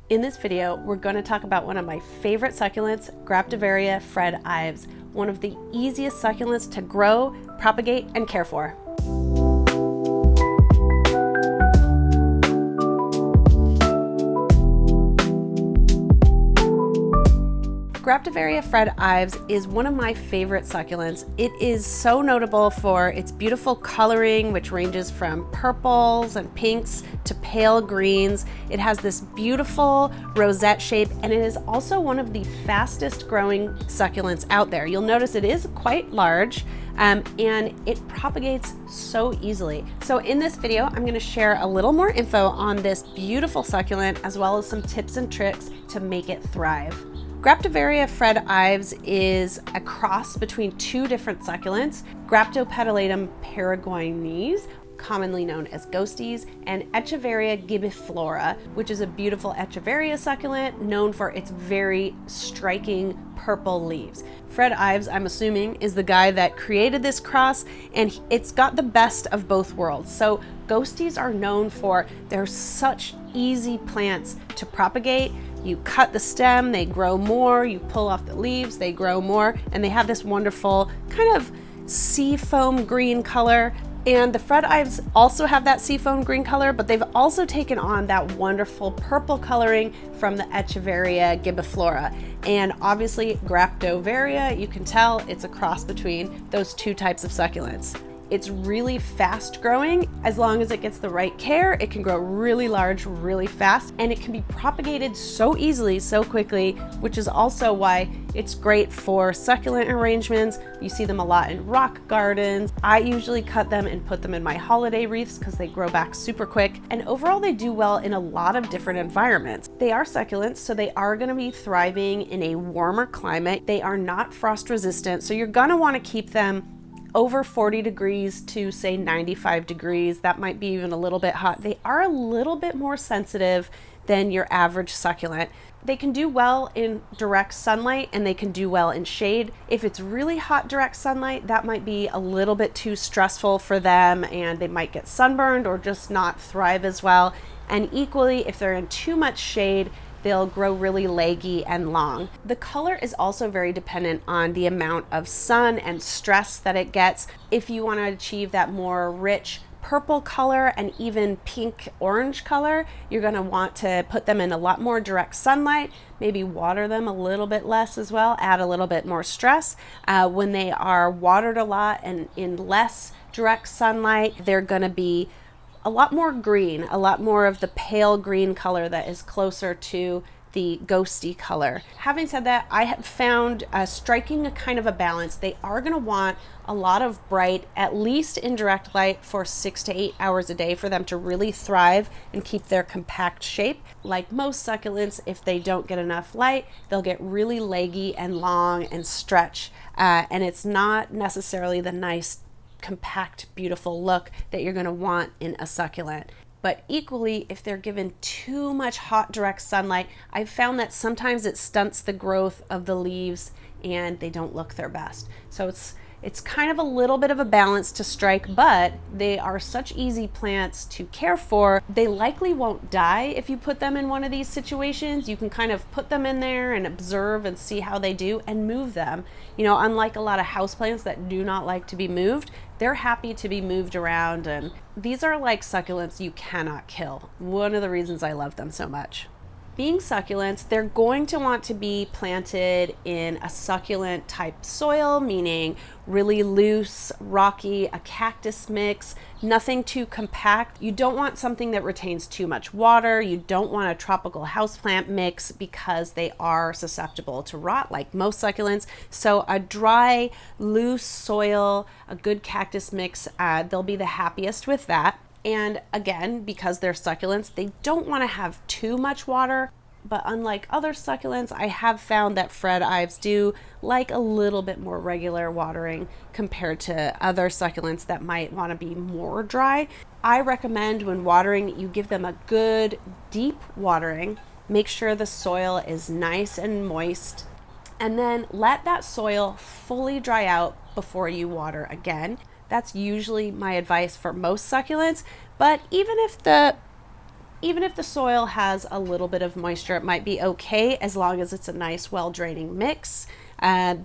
In this video, we're going to talk about one of my favorite succulents, Graptoveria Fred Ives, one of the easiest succulents to grow, propagate, and care for. Graptoveria Fred Ives is one of my favorite succulents. It is so notable for its beautiful coloring, which ranges from purples and pinks to pale greens. It has this beautiful rosette shape, and it is also one of the fastest growing succulents out there. You'll notice it is quite large, and it propagates so easily. So in this video, I'm going to share a little more info on this beautiful succulent, as well as some tips and tricks to make it thrive. Graptoveria Fred Ives is a cross between two different succulents, Graptopetalatum paraguayanese, commonly known as ghosties, and Echeveria gibiflora, which is a beautiful Echeveria succulent known for its very striking purple leaves. Fred Ives, I'm assuming, is the guy that created this cross, and it's got the best of both worlds. So ghosties are known for they're such easy plants to propagate. You cut the stem, they grow more, you pull off the leaves, they grow more, and they have this wonderful kind of seafoam green color. And the Fred Ives also have that seafoam green color, but they've also taken on that wonderful purple coloring from the Echeveria gibiflora. And obviously Graptoveria, you can tell it's a cross between those two types of succulents. It's really fast growing. As long as it gets the right care, it can grow really large, really fast, and it can be propagated so easily, so quickly, which is also why it's great for succulent arrangements. You see them a lot in rock gardens. I usually cut them and put them in my holiday wreaths because they grow back super quick. And overall, they do well in a lot of different environments. They are succulents, so they are going to be thriving in a warmer climate. They are not frost resistant, so you're going to want to keep them over 40 degrees to say 95 degrees. That might be even a little bit hot. They are a little bit more sensitive than your average succulent. They can do well in direct sunlight and they can do well in shade. If it's really hot direct sunlight, that might be a little bit too stressful for them and they might get sunburned or just not thrive as well. And equally, if they're in too much shade, they'll grow really leggy and long. The color is also very dependent on the amount of sun and stress that it gets. If you want to achieve that more rich purple color and even pink orange color, you're going to want to put them in a lot more direct sunlight, maybe water them a little bit less as well, add a little bit more stress. When they are watered a lot and in less direct sunlight, they're going to be a lot more green, a lot more of the pale green color that is closer to the ghosty color. Having said that, I have found striking a kind of a balance. They are going to want a lot of bright, at least indirect light, for 6 to 8 hours a day for them to really thrive and keep their compact shape. Like most succulents, if they don't get enough light, they'll get really leggy and long and stretch. And it's not necessarily the nice compact, beautiful look that you're going to want in a succulent. But equally, if they're given too much hot direct sunlight, I've found that sometimes it stunts the growth of the leaves and they don't look their best. So it's kind of a little bit of a balance to strike, but they are such easy plants to care for. They likely won't die if you put them in one of these situations. You can kind of put them in there and observe and see how they do and move them. You know, unlike a lot of houseplants that do not like to be moved, they're happy to be moved around, and these are like succulents you cannot kill. One of the reasons I love them so much. Being succulents, they're going to want to be planted in a succulent type soil, meaning really loose, rocky, a cactus mix, nothing too compact. You don't want something that retains too much water. You don't want a tropical houseplant mix because they are susceptible to rot like most succulents. So a dry, loose soil, a good cactus mix, they'll be the happiest with that. And again, because they're succulents, they don't want to have too much water. But unlike other succulents, I have found that Fred Ives do like a little bit more regular watering compared to other succulents that might want to be more dry. I recommend when watering, you give them a good deep watering. Make sure the soil is nice and moist, and then let that soil fully dry out before you water again. That's usually my advice for most succulents, but even if even if the soil has a little bit of moisture, it might be okay as long as it's a nice, well-draining mix.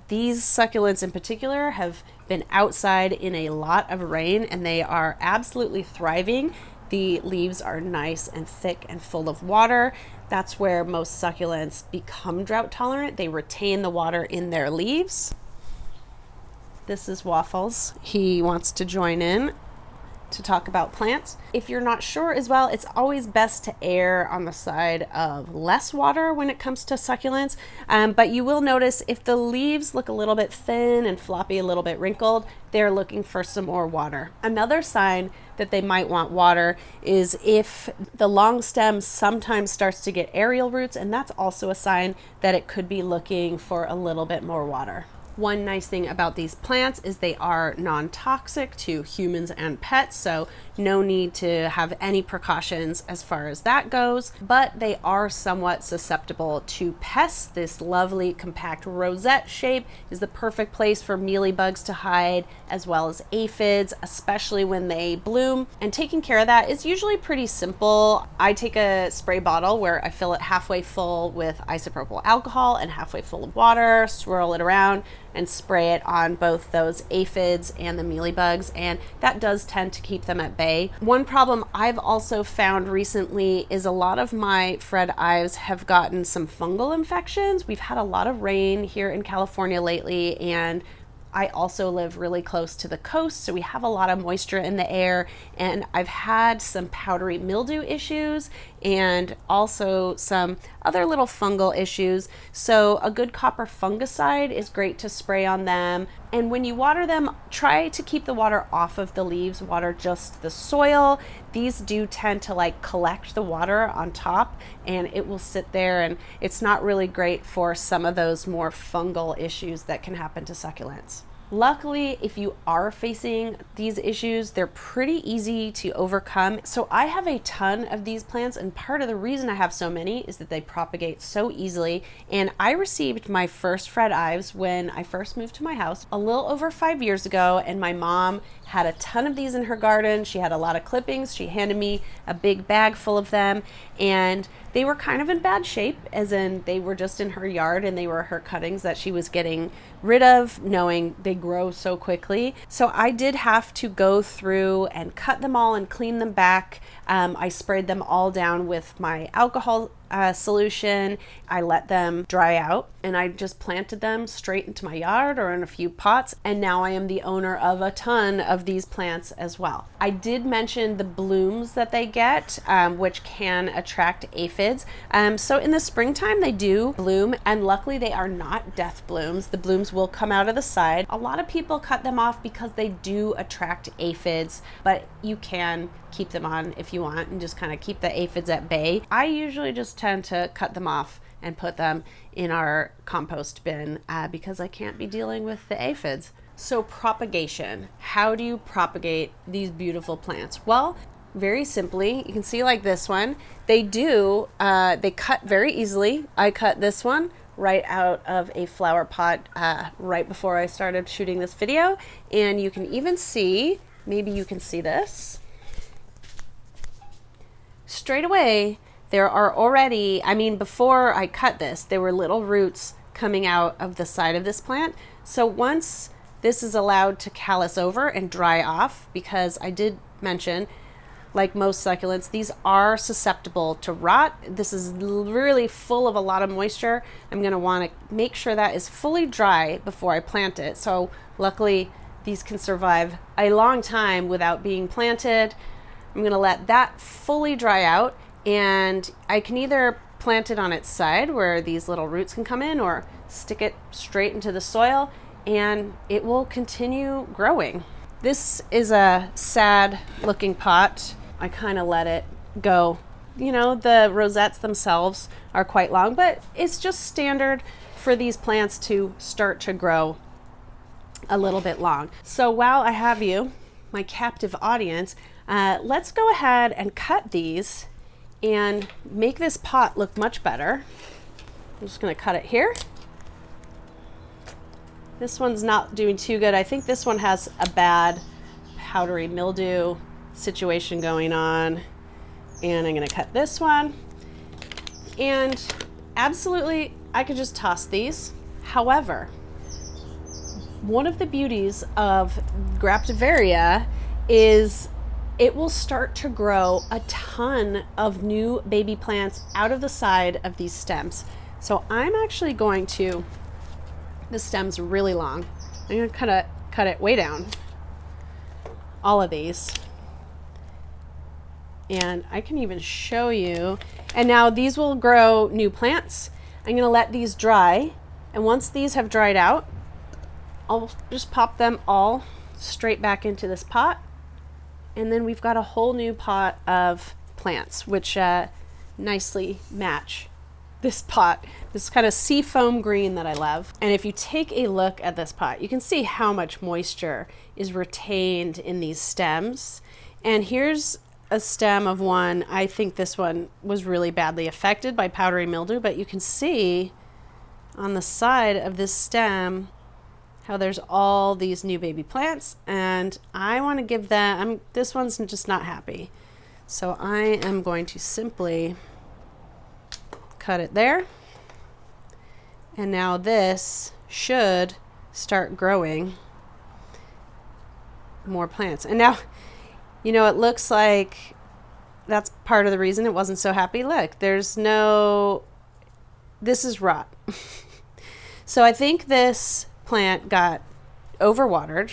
These succulents in particular have been outside in a lot of rain and they are absolutely thriving. The leaves are nice and thick and full of water. That's where most succulents become drought tolerant. They retain the water in their leaves. This is Waffles. He wants to join in to talk about plants. If you're not sure as well, it's always best to err on the side of less water when it comes to succulents. But you will notice if the leaves look a little bit thin and floppy, a little bit wrinkled, they're looking for some more water. Another sign that they might want water is if the long stem sometimes starts to get aerial roots, and that's also a sign that it could be looking for a little bit more water. One nice thing about these plants is they are non-toxic to humans and pets, so no need to have any precautions as far as that goes, but they are somewhat susceptible to pests. This lovely compact rosette shape is the perfect place for mealybugs to hide, as well as aphids, especially when they bloom. And taking care of that is usually pretty simple. I take a spray bottle where I fill it halfway full with isopropyl alcohol and halfway full of water, swirl it around, and spray it on both those aphids and the mealybugs, and that does tend to keep them at bay. One problem I've also found recently is a lot of my Fred Ives have gotten some fungal infections. We've had a lot of rain here in California lately, and I also live really close to the coast, so we have a lot of moisture in the air, and I've had some powdery mildew issues and also some other little fungal issues. So a good copper fungicide is great to spray on them. And when you water them, try to keep the water off of the leaves, water just the soil. These do tend to collect the water on top, and it will sit there, and it's not really great for some of those more fungal issues that can happen to succulents. Luckily, if you are facing these issues, they're pretty easy to overcome. So I have a ton of these plants, and part of the reason I have so many is that they propagate so easily. And I received my first Fred Ives when I first moved to my house a little over 5 years ago, and my mom had a ton of these in her garden. She had a lot of clippings. She handed me a big bag full of them, and they were kind of in bad shape, as in they were just in her yard and they were her cuttings that she was getting rid of, knowing they grow so quickly. So I did have to go through and cut them all and clean them back. I sprayed them all down with my alcohol solution. I let them dry out, and I just planted them straight into my yard or in a few pots, and now I am the owner of a ton of these plants as well. I did mention the blooms that they get, which can attract aphids. So in the springtime they do bloom, and luckily they are not death blooms. The blooms will come out of the side. A lot of people cut them off because they do attract aphids, but you can keep them on if you want and just kind of keep the aphids at bay. I usually just tend to cut them off and put them in our compost bin because I can't be dealing with the aphids. So propagation, how do you propagate these beautiful plants? Well, very simply, you can see like this one, they cut very easily. I cut this one right out of a flower pot right before I started shooting this video, and you can even see, maybe you can see this, straight away there are already, before I cut this, there were little roots coming out of the side of this plant. So once this is allowed to callus over and dry off, because I did mention, like most succulents, these are susceptible to rot. This is really full of a lot of moisture. I'm going to want to make sure that is fully dry before I plant it. So luckily these can survive a long time without being planted. I'm going to let that fully dry out, and I can either plant it on its side where these little roots can come in, or stick it straight into the soil and it will continue growing. This is a sad looking pot. I kind of let it go. You know, the rosettes themselves are quite long, but it's just standard for these plants to start to grow a little bit long. So while I have you, my captive audience, let's go ahead and cut these and make this pot look much better. I'm just going to cut it here. This one's not doing too good. I think this one has a bad powdery mildew situation going on. And I'm gonna cut this one. And absolutely, I could just toss these. However, one of the beauties of Graptoveria is it will start to grow a ton of new baby plants out of the side of these stems. So I'm actually going to, this stem's really long. I'm gonna cut it way down, all of these. And I can even show you. And now these will grow new plants. I'm gonna let these dry. And once these have dried out, I'll just pop them all straight back into this pot. And then we've got a whole new pot of plants, which nicely match this pot, this kind of sea foam green that I love. And if you take a look at this pot, you can see how much moisture is retained in these stems. And here's a stem of one. I think this one was really badly affected by powdery mildew, but you can see on the side of this stem how there's all these new baby plants, and I want to give them, this one's just not happy. So I am going to simply cut it there. And now this should start growing more plants. And now, you know, it looks like that's part of the reason it wasn't so happy. Look, there's no, this is rot. So I think this plant got overwatered.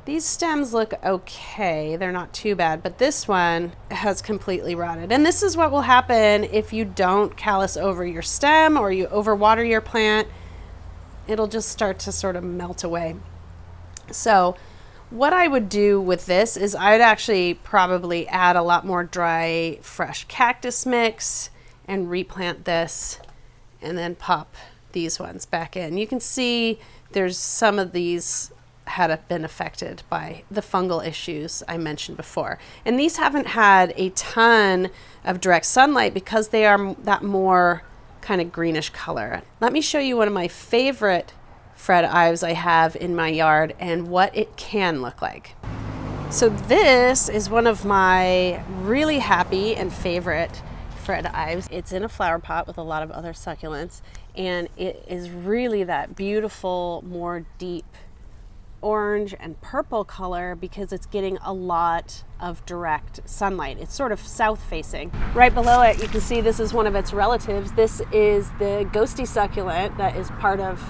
These stems look okay. They're not too bad, but this one has completely rotted. And this is what will happen if you don't callus over your stem or you overwater your plant. It'll just start to sort of melt away. So what I would do with this is I'd actually probably add a lot more dry, fresh cactus mix and replant this and then pop these ones back in. You can see there's some of these had been affected by the fungal issues I mentioned before. And these haven't had a ton of direct sunlight because they are that more kind of greenish color. Let me show you one of my favorite Fred Ives I have in my yard and what it can look like. So this is one of my really happy and favorite Fred Ives. It's in a flower pot with a lot of other succulents, and it is really that beautiful, more deep orange and purple color because it's getting a lot of direct sunlight. It's sort of south facing. Right below it, you can see this is one of its relatives. This is the ghosty succulent that is part of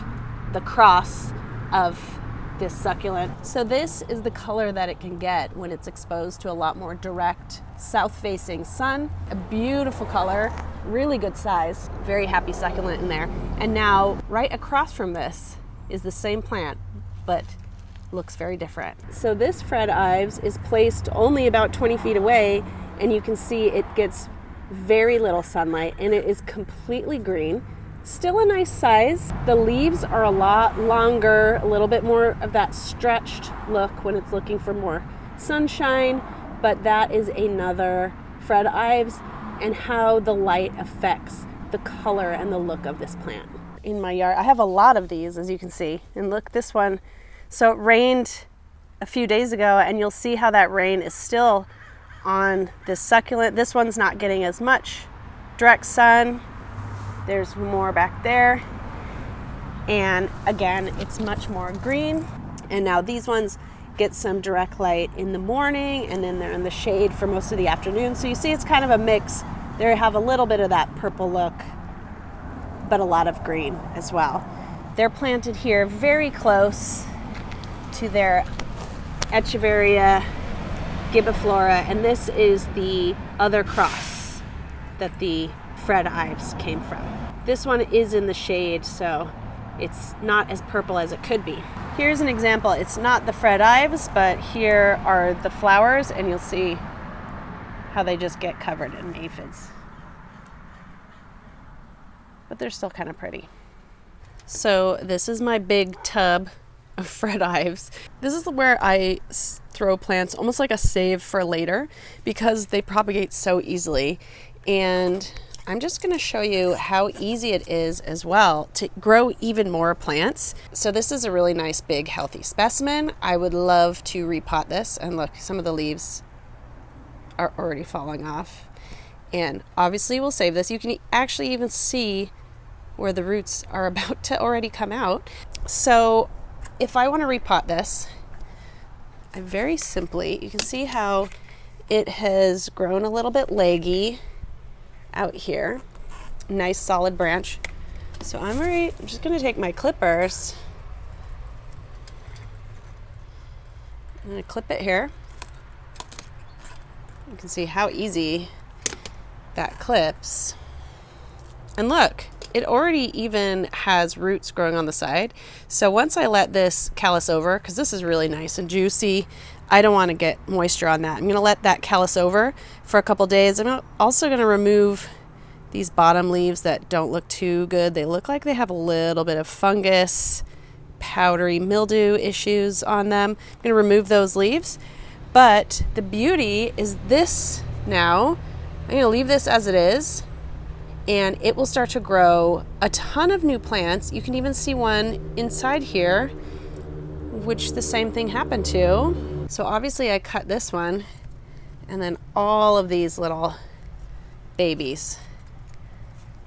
the cross of this succulent. So this is the color that it can get when it's exposed to a lot more direct south-facing sun. A beautiful color, really good size, very happy succulent in there. And now right across from this is the same plant, but looks very different. So this Fred Ives is placed only about 20 feet away, and you can see it gets very little sunlight, and it is completely green. Still a nice size. The leaves are a lot longer, a little bit more of that stretched look when it's looking for more sunshine, but that is another Fred Ives and how the light affects the color and the look of this plant. In my yard, I have a lot of these, as you can see, and look, this one. So it rained a few days ago, and you'll see how that rain is still on this succulent. This one's not getting as much direct sun. There's more back there. And again, it's much more green. And now these ones get some direct light in the morning, and then they're in the shade for most of the afternoon. So you see it's kind of a mix. They have a little bit of that purple look, but a lot of green as well. They're planted here very close to their Echeveria gibiflora, and this is the other cross that the Fred Ives came from. This one is in the shade, so it's not as purple as it could be. Here's an example. It's not the Fred Ives, but here are the flowers, and you'll see how they just get covered in aphids. But they're still kind of pretty. So this is my big tub of Fred Ives. This is where I throw plants almost like a save for later because they propagate so easily. And I'm just going to show you how easy it is as well to grow even more plants. So this is a really nice, big, healthy specimen. I would love to repot this, and look, some of the leaves are already falling off. And obviously we'll save this. You can actually even see where the roots are about to already come out. So if I want to repot this, I very simply, you can see how it has grown a little bit leggy out here. Nice solid branch. So I'm just going to take my clippers. I'm going to clip it here. You can see how easy that clips. And look, it already even has roots growing on the side. So once I let this callus over, because this is really nice and juicy, I don't want to get moisture on that. I'm going to let that callus over for a couple days. I'm also going to remove these bottom leaves that don't look too good. They look like they have a little bit of fungus, powdery mildew issues on them. I'm going to remove those leaves. But the beauty is this now. I'm going to leave this as it is, and it will start to grow a ton of new plants. You can even see one inside here, which the same thing happened to. So obviously I cut this one, and then all of these little babies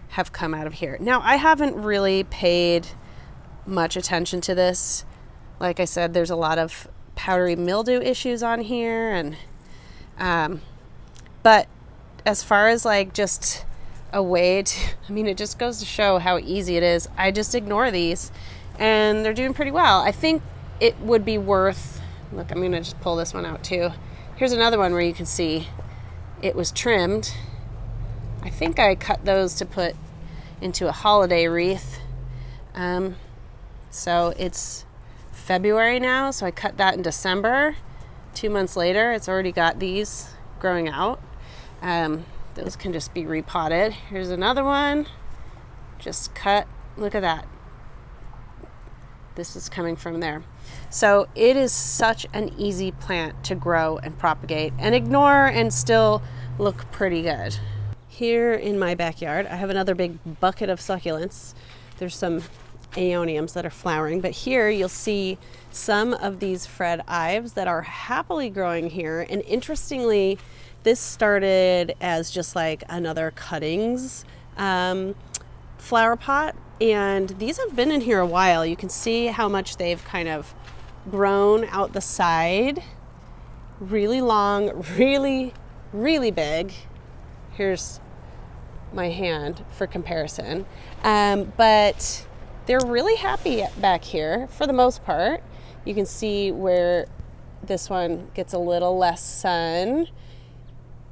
have come out of here. Now, I haven't really paid much attention to this. Like I said, there's a lot of powdery mildew issues on here, and but as far as like just a way to, I mean, it just goes to show how easy it is. I just ignore these and they're doing pretty well. I think it would be worth, look, I'm going to just pull this one out too. Here's another one where you can see it was trimmed. I think I cut those to put into a holiday wreath. So it's February now, so I cut that in December. 2 months later, it's already got these growing out. Those can just be repotted. Here's another one, just cut. Look at that. This is coming from there. So it is such an easy plant to grow and propagate and ignore and still look pretty good. Here in my backyard, I have another big bucket of succulents. There's some aeoniums that are flowering, but here you'll see some of these Fred Ives that are happily growing here. And interestingly, this started as just like another cuttings flower pot, and these have been in here a while. You can see how much they've kind of grown out the side. Really long, really, really big. Here's my hand for comparison. But they're really happy back here for the most part. You can see where this one gets a little less sun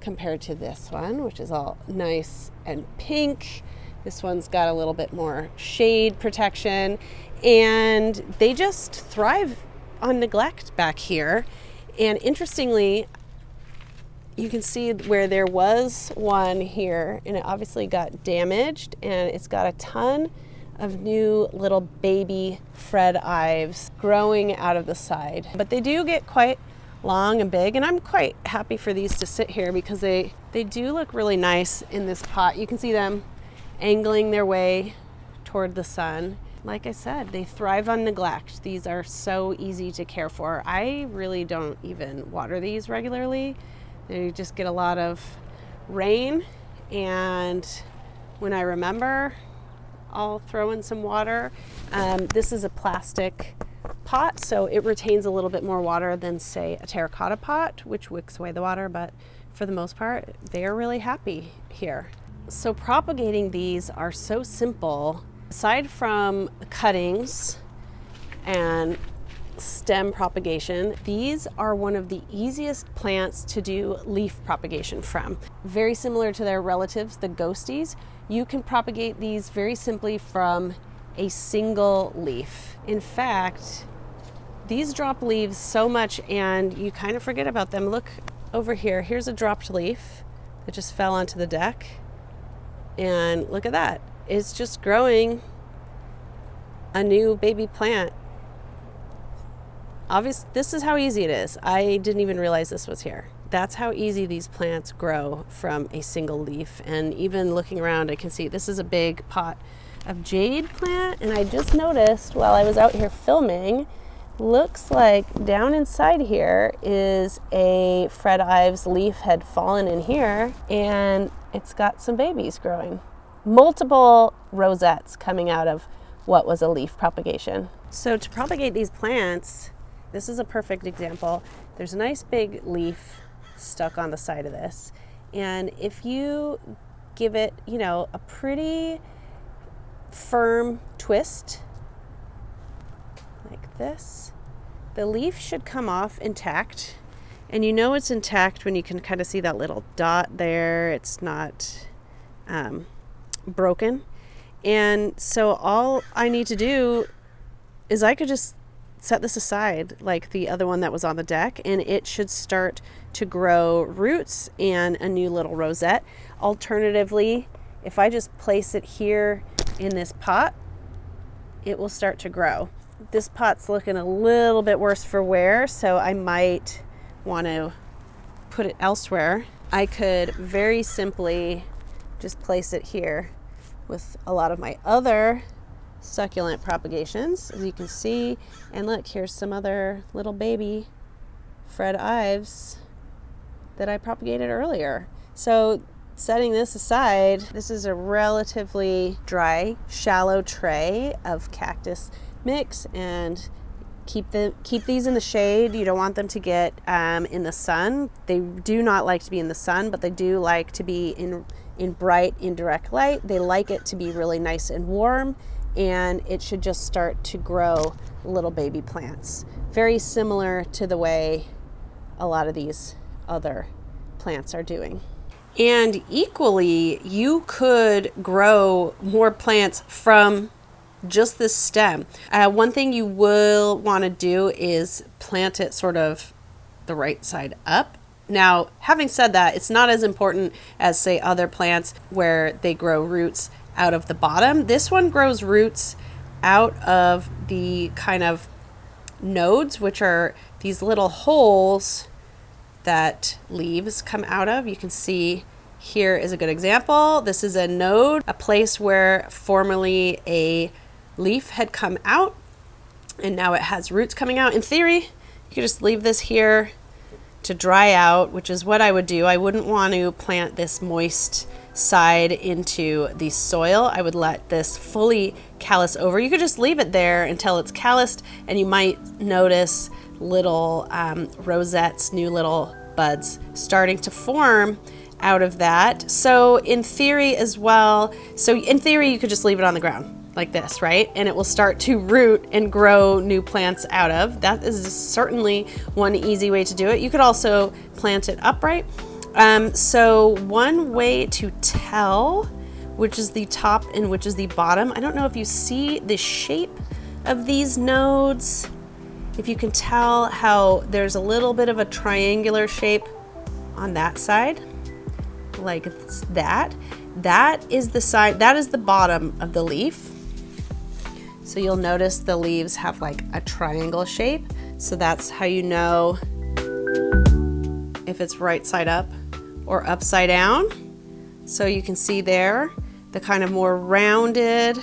compared to this one, which is all nice and pink. This one's got a little bit more shade protection, and they just thrive on neglect back here. And interestingly, you can see where there was one here, and it obviously got damaged, and it's got a ton of new little baby Fred Ives growing out of the side. But they do get quite long and big, and I'm quite happy for these to sit here because they do look really nice in this pot. You can see them angling their way toward the sun. Like I said, they thrive on neglect. These are so easy to care for. I really don't even water these regularly. They just get a lot of rain, and when I remember, I'll throw in some water. This is a plastic pot, so it retains a little bit more water than, say, a terracotta pot, which wicks away the water, but for the most part, they are really happy here. So propagating these are so simple. Aside from cuttings and stem propagation, these are one of the easiest plants to do leaf propagation from. Very similar to their relatives, the ghosties. You can propagate these very simply from a single leaf. In fact, these drop leaves so much and you kind of forget about them. Look over here. Here's a dropped leaf that just fell onto the deck. And look at that. It's just growing a new baby plant. Obviously, this is how easy it is. I didn't even realize this was here. That's how easy these plants grow from a single leaf. And even looking around, I can see this is a big pot of jade plant. And I just noticed while I was out here filming looks like down inside here is a Fred Ives leaf had fallen in here, and it's got some babies growing. Multiple rosettes coming out of what was a leaf propagation. So to propagate these plants, this is a perfect example. There's a nice big leaf stuck on the side of this. And if you give it, you know, a pretty firm twist, like this, the leaf should come off intact. And you know it's intact when you can kind of see that little dot there. It's not broken. And so all I need to do is I could just set this aside like the other one that was on the deck, and it should start to grow roots and a new little rosette. Alternatively, if I just place it here in this pot, it will start to grow. This pot's looking a little bit worse for wear, so I might want to put it elsewhere. I could very simply just place it here with a lot of my other succulent propagations, as you can see. And look, here's some other little baby Fred Ives that I propagated earlier. So setting this aside, this is a relatively dry, shallow tray of cactus mix, and keep these in the shade. You don't want them to get in the sun. They do not like to be in the sun, but they do like to be in bright, indirect light. They like it to be really nice and warm, and it should just start to grow little baby plants. Very similar to the way a lot of these other plants are doing. And equally, you could grow more plants from just this stem. One thing you will want to do is plant it sort of the right side up. Now, having said that, it's not as important as, say, other plants where they grow roots out of the bottom. This one grows roots out of the kind of nodes, which are these little holes that leaves come out of. You can see here is a good example. This is a node, a place where formerly a leaf had come out, and now it has roots coming out. In theory, you could just leave this here to dry out, which is what I would do. I wouldn't want to plant this moist side into the soil. I would let this fully callus over. You could just leave it there until it's calloused, and you might notice little rosettes, new little buds starting to form out of that. So in theory as well, you could just leave it on the ground like this, right? And it will start to root and grow new plants out of. That is certainly one easy way to do it. You could also plant it upright. So one way to tell which is the top and which is the bottom, I don't know if you see the shape of these nodes, if you can tell how there's a little bit of a triangular shape on that side, like that. That is the side, that is the bottom of the leaf. So you'll notice the leaves have like a triangle shape. So that's how you know if it's right side up or upside down. So you can see there, the kind of more rounded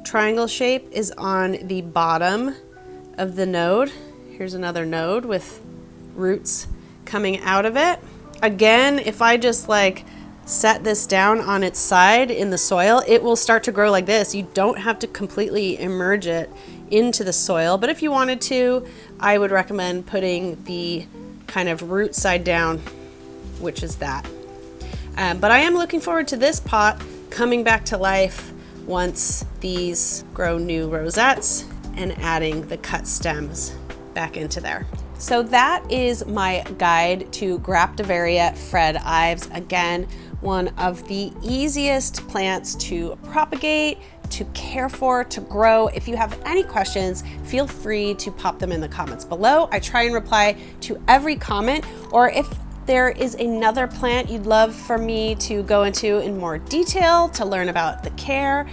triangle shape is on the bottom of the node. Here's another node with roots coming out of it. Again, if I just like set this down on its side in the soil, it will start to grow like this. You don't have to completely immerse it into the soil, but if you wanted to, I would recommend putting the kind of root side down, which is that. But I am looking forward to this pot coming back to life once these grow new rosettes and adding the cut stems back into there. So that is my guide to Graptoveria Fred Ives. Again, one of the easiest plants to propagate, to care for, to grow. If you have any questions, feel free to pop them in the comments below. I try and reply to every comment, or if there is another plant you'd love for me to go into in more detail to learn about the care,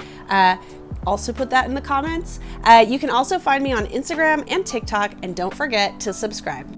also put that in the comments. You can also find me on Instagram and TikTok, and don't forget to subscribe.